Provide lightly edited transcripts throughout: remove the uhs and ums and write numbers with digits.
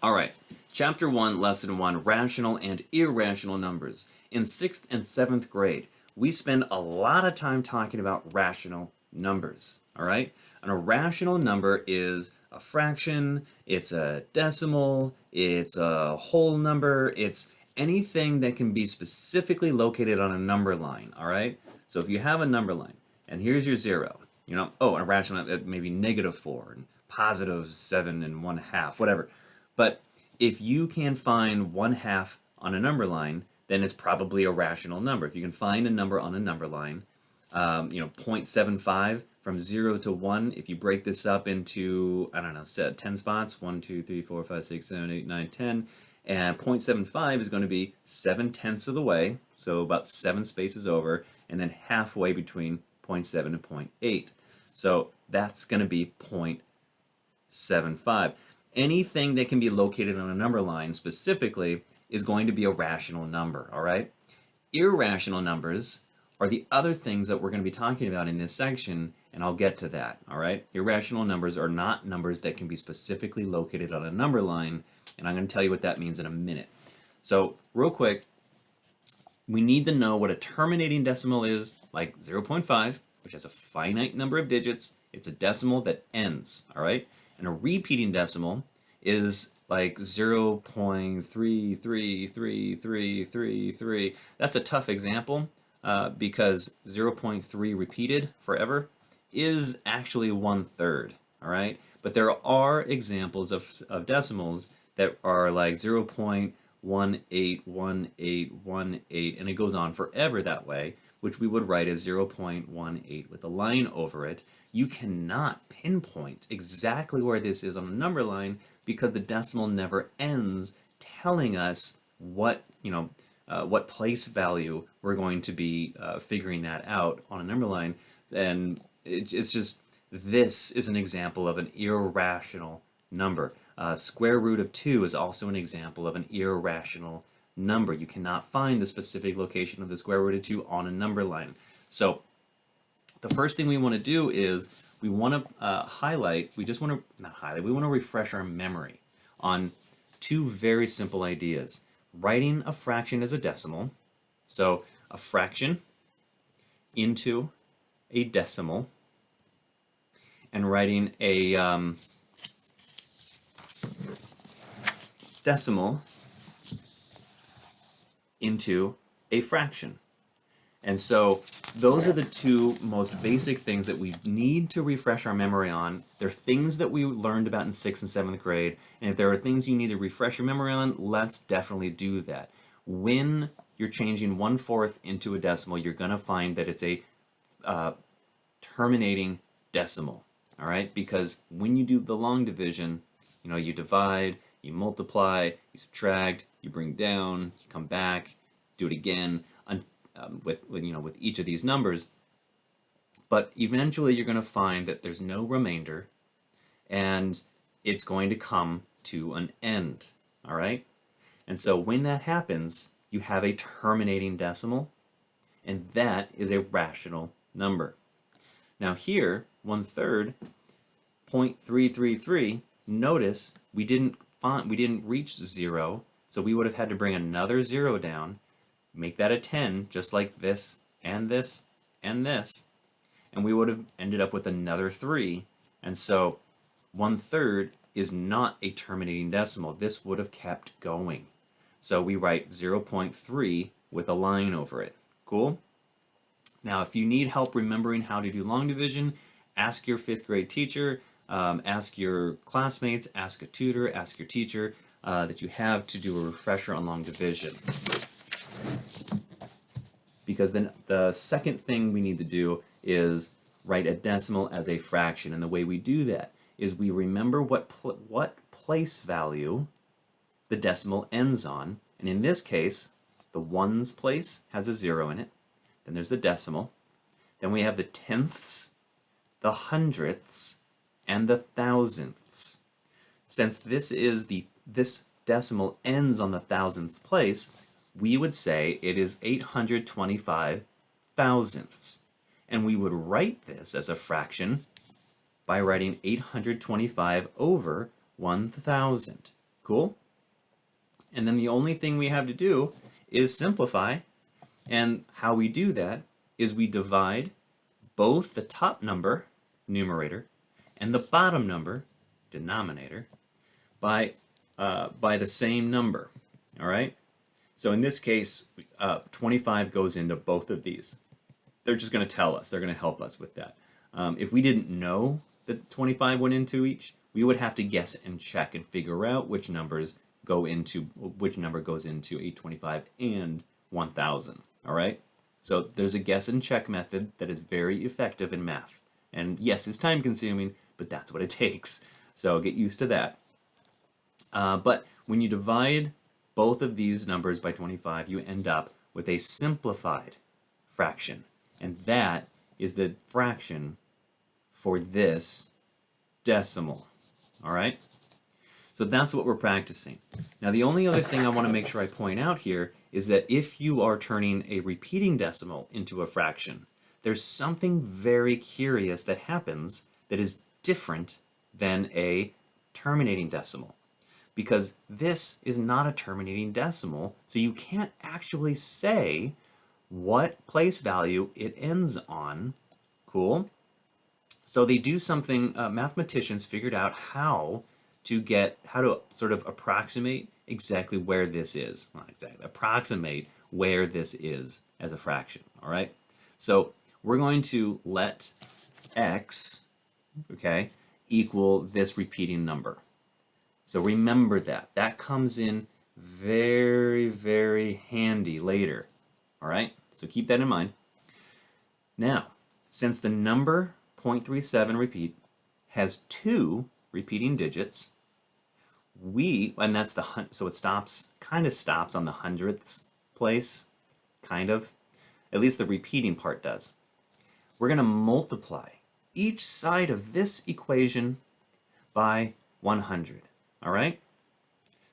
All right, Chapter 1, Lesson 1, Rational and Irrational Numbers. In 6th and 7th grade, we spend a lot of time talking about rational numbers, all right? An irrational number is a fraction, it's a decimal, it's a whole number, it's anything that can be specifically located on a number line, all right? So if you have a number line, and here's your 0, an irrational, maybe -4, and +7 and 1/2, whatever. But if you can find 1/2 on a number line, then it's probably a rational number. If you can find a number on a number line, 0.75 from 0 to 1, if you break this up into, I don't know, 10 spots, 1, 2, 3, 4, 5, 6, 7, 8, 9, 10, and 0.75 is going to be 7/10 of the way, so about 7 spaces over, and then halfway between 0.7 and 0.8. So that's going to be 0.75. Anything that can be located on a number line specifically is going to be a rational number, all right? Irrational numbers are the other things that we're going to be talking about in this section, and I'll get to that, all right? Irrational numbers are not numbers that can be specifically located on a number line, and I'm going to tell you what that means in a minute. So, real quick, we need to know what a terminating decimal is, like 0.5, which has a finite number of digits. It's a decimal that ends, all right? And a repeating decimal is like 0.3333333. That's a tough example because 0.3 repeated forever is actually 1/3, all right? But there are examples of decimals that are like 0.181818, and it goes on forever that way, which we would write as 0.18 with a line over it. You cannot pinpoint exactly where this is on a number line because the decimal never ends, telling us what place value we're going to be figuring that out on a number line. And it's just, this is an example of an irrational number. Square root of 2 is also an example of an irrational number. You cannot find the specific location of the square root of 2 on a number line. So the first thing we want to do is we want to we want to refresh our memory on two very simple ideas. Writing a fraction as a decimal, so a fraction into a decimal, and writing a decimal into a fraction. And so those are the two most basic things that we need to refresh our memory on. They're things that we learned about in 6th and 7th grade, and if there are things you need to refresh your memory on, let's definitely do that. When you're changing 1/4 into a decimal, you're going to find that it's a terminating decimal, all right? Because when you do the long division, you divide, you multiply, you subtract, you bring down, you come back, do it again, with each of these numbers, but eventually you're going to find that there's no remainder and it's going to come to an end, all right? And so when that happens, you have a terminating decimal, and that is a rational number. Now here, 1/3, 0.333, notice we didn't reach 0, so we would have had to bring another 0 down, make that a 10, just like this, and this, and this, and we would have ended up with another 3, and so 1/3 is not a terminating decimal. This would have kept going. So we write 0.3 with a line over it. Cool? Now, if you need help remembering how to do long division, ask your 5th grade teacher, ask your classmates, ask a tutor, ask your teacher that you have to do a refresher on long division. Because then the second thing we need to do is write a decimal as a fraction, and the way we do that is we remember what place value the decimal ends on, and in this case, the ones place has a 0 in it, then there's the decimal, then we have the tenths, the hundredths, and the thousandths. Since this decimal ends on the thousandths place, we would say it is 825 thousandths. And we would write this as a fraction by writing 825 over 1,000. Cool? And then the only thing we have to do is simplify. And how we do that is we divide both the top number, numerator, and the bottom number, denominator, by the same number. All right? So in this case, 25 goes into both of these. They're just going to tell us. They're going to help us with that. If we didn't know that 25 went into each, we would have to guess and check and figure out which number goes into 825 and 1000. All right? So there's a guess and check method that is very effective in math. And yes, it's time consuming, but that's what it takes. So get used to that. But when you divide both of these numbers by 25, you end up with a simplified fraction. And that is the fraction for this decimal. All right? So that's what we're practicing. Now the only other thing I want to make sure I point out here is that if you are turning a repeating decimal into a fraction, there's something very curious that happens that is different than a terminating decimal. Because this is not a terminating decimal, so you can't actually say what place value it ends on. Cool? So they do something, mathematicians figured out how to sort of approximate exactly where this is. Not exactly, approximate where this is as a fraction, all right? So we're going to let x, okay, equal this repeating number. So remember that. That comes in very, very handy later, all right? So keep that in mind. Now, since the number 0.37 repeat has 2 repeating digits, and that's so it kind of stops on the hundredths place, kind of. At least the repeating part does. We're going to multiply each side of this equation by 100, all right?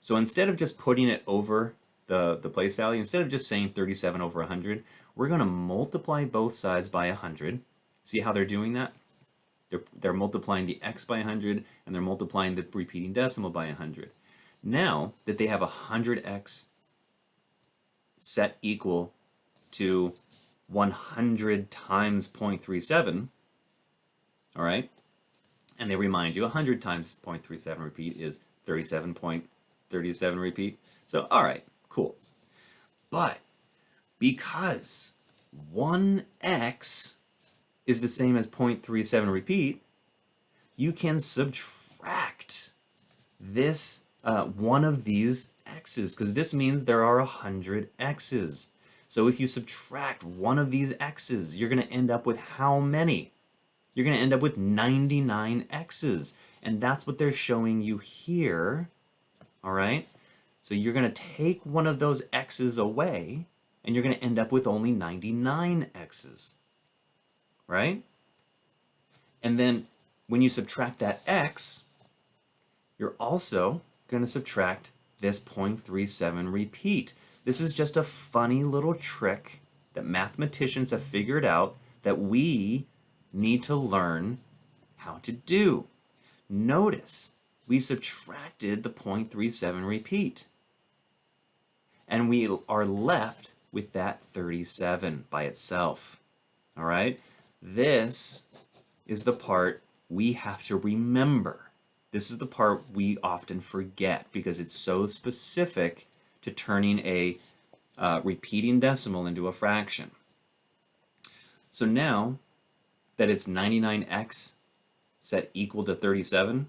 So instead of just putting it over the place value, instead of just saying 37 over 100, we're going to multiply both sides by 100. See how they're doing that? They're multiplying the x by 100, and they're multiplying the repeating decimal by 100. Now that they have 100x set equal to 100 times 0.37, all right, and they remind you 100 times 0.37 repeat is 37.37 repeat. So, all right, cool. But because 1x is the same as 0.37 repeat, you can subtract this one of these x's, because this means there are 100 x's. So if you subtract one of these x's, you're going to end up with how many? You're going to end up with 99 x's. And that's what they're showing you here. All right? So you're going to take one of those x's away, and you're going to end up with only 99 x's. Right? And then when you subtract that x, you're also going to subtract this 0.37 repeat. This is just a funny little trick that mathematicians have figured out that we need to learn how to do. Notice we subtracted the 0.37 repeat, and we are left with that 37 by itself. All right? This is the part we have to remember. This is the part we often forget because it's so specific to turning a repeating decimal into a fraction. So now that it's 99x set equal to 37,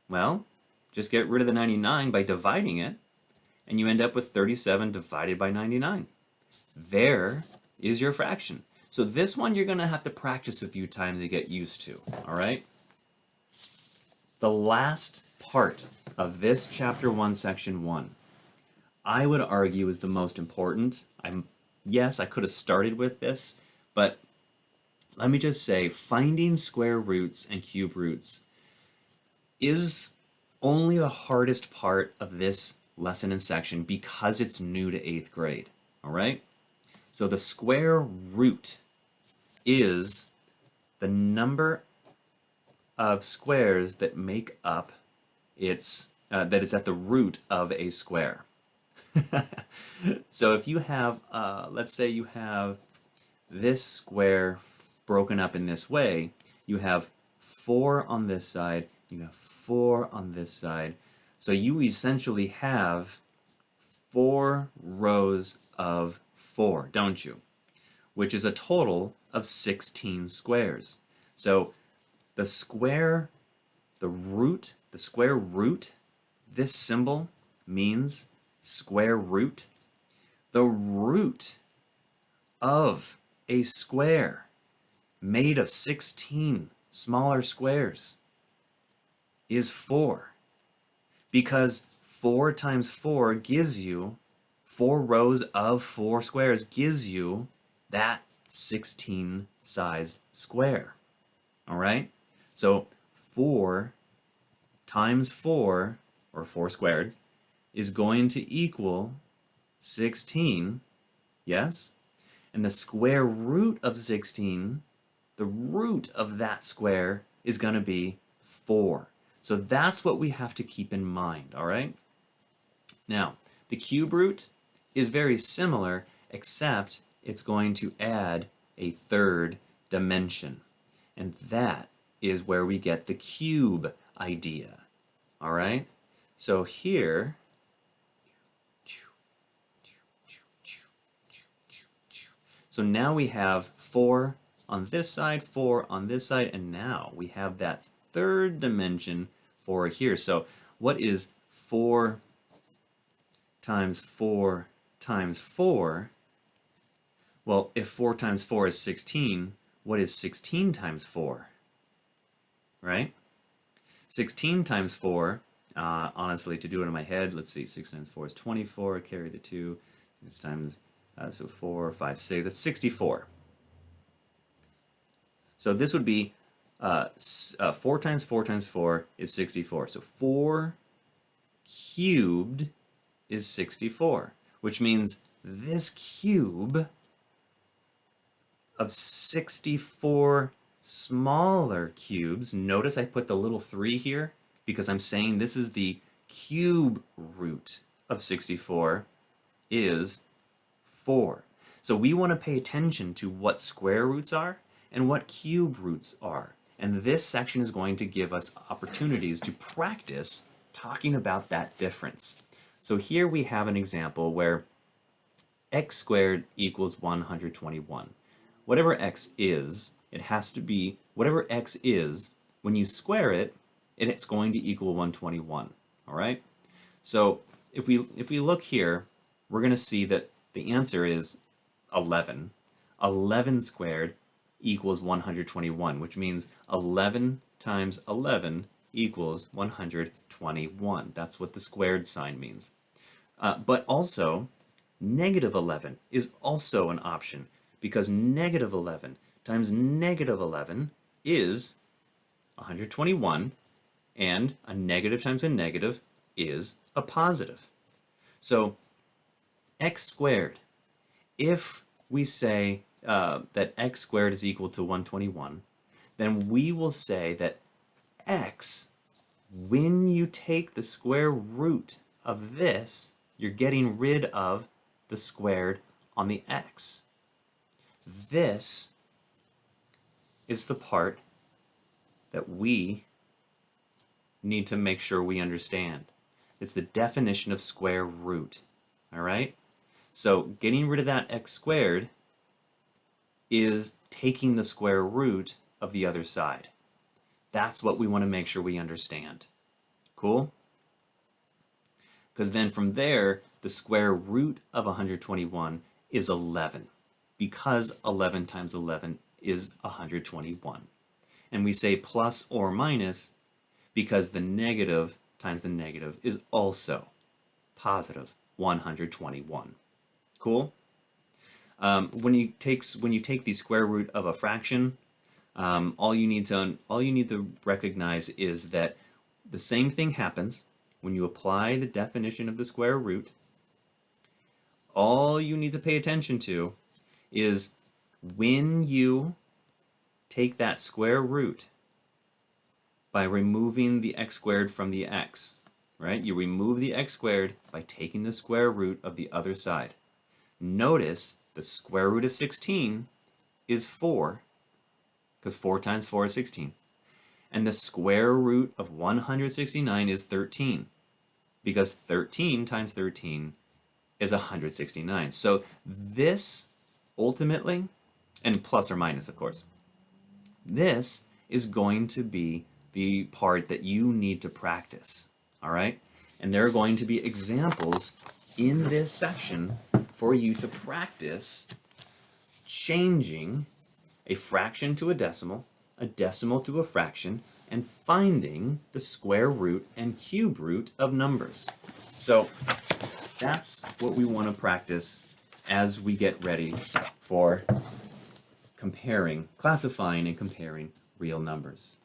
well, just get rid of the 99 by dividing it, and you end up with 37 divided by 99. There is your fraction. So this one you're going to have to practice a few times to get used to, all right? The last part of this chapter 1, section 1, I would argue is the most important. Yes, I could have started with this, but let me just say, finding square roots and cube roots is only the hardest part of this lesson and section because it's new to 8th grade, all right? So the square root is the number of squares that make up its that is at the root of a square. So if you have, let's say you have this square broken up in this way, you have 4 on this side, you have 4 on this side. So you essentially have 4 rows of 4, don't you? Which is a total of 16 squares. So the square root, this symbol means square root. The root of a square made of 16 smaller squares is 4. Because 4 times 4 gives you 4 rows of 4 squares, gives you that 16 sized square. All right? So 4 times 4, or 4 squared, is going to equal 16, yes? And the square root of 16, the root of that square, is going to be 4. So that's what we have to keep in mind, all right? Now, the cube root is very similar, except it's going to add a third dimension. And that is where we get the cube idea. All right? So here, so now we have 4 on this side, 4 on this side, and now we have that third dimension for here. So what is 4 times 4 times 4? Well, if 4 times 4 is 16, what is 16 times 4? Right? 16 times 4, honestly, to do it in my head, let's see, 6 times 4 is 24, carry the 2, this times, so 4, 5, 6, that's 64. So this would be 4 times 4 times 4 is 64. So 4 cubed is 64, which means this cube of 64 smaller cubes, notice I put the little 3 here because I'm saying this is the cube root of 64, is 4. So we want to pay attention to what square roots are and what cube roots are. And this section is going to give us opportunities to practice talking about that difference. So here we have an example where x squared equals 121. Whatever x is, it has to be, whatever x is, when you square it, it's going to equal 121. All right? So if we look here, we're going to see that the answer is 11. 11 squared equals 121, which means 11 times 11 equals 121. That's what the squared sign means. But also, negative 11 is also an option, because negative 11 times negative 11 is 121, and a negative times a negative is a positive. So x squared, if we say that x squared is equal to 121, then we will say that x, when you take the square root of this, you're getting rid of the squared on the x. This is the part that we need to make sure we understand. It's the definition of square root. All right? So getting rid of that x squared is taking the square root of the other side. That's what we want to make sure we understand. Cool? Because then from there, the square root of 121 is 11, because 11 times 11 is 121. And we say plus or minus because the negative times the negative is also positive 121. Cool? When you take the square root of a fraction, all you need to recognize is that the same thing happens when you apply the definition of the square root. All you need to pay attention to is when you take that square root by removing the x squared from the x, right? You remove the x squared by taking the square root of the other side. Notice the square root of 16 is 4, because 4 times 4 is 16. And the square root of 169 is 13, because 13 times 13 is 169. So this ultimately, and plus or minus, of course, this is going to be the part that you need to practice, all right? And there are going to be examples in this section for you to practice changing a fraction to a decimal to a fraction, and finding the square root and cube root of numbers. So that's what we want to practice as we get ready for classifying and comparing real numbers.